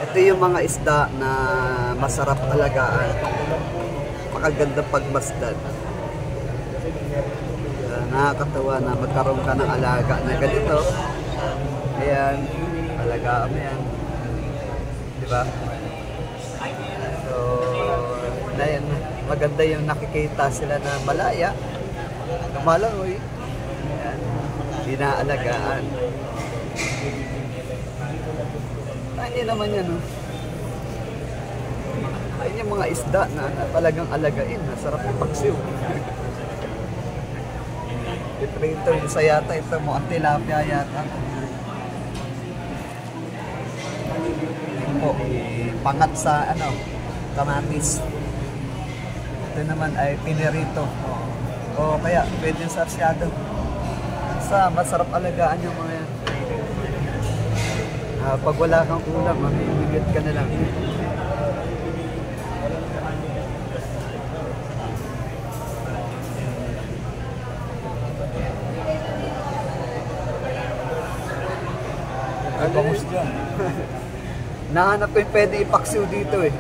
Ito yung mga isda na masarap alagaan. Makaganda pagmasdan. Nakakatawa na magkaroon ka ng alaga na ganito. Ayan, alagaan mo yan. Diba? So, ayan, maganda yung nakikita sila na malaya, kamalangoy. Ayan, dinaalagaan. Hindi naman yan, oh. Ayun yung mga isda na talagang alagain. Sarap yung paksiw. Ito yung sayata. Ito mo ang tilapia yata. Po, pangat sa kamatis. Ito naman ay pinirito. O kaya pwede sa arsyado. Sa masarap alagaan yung mga yan. Pag wala kang ulam, mamimigit ka na lang. Ay, bangus dyan. Nahanap ko yung pwede ipaksiw dito eh.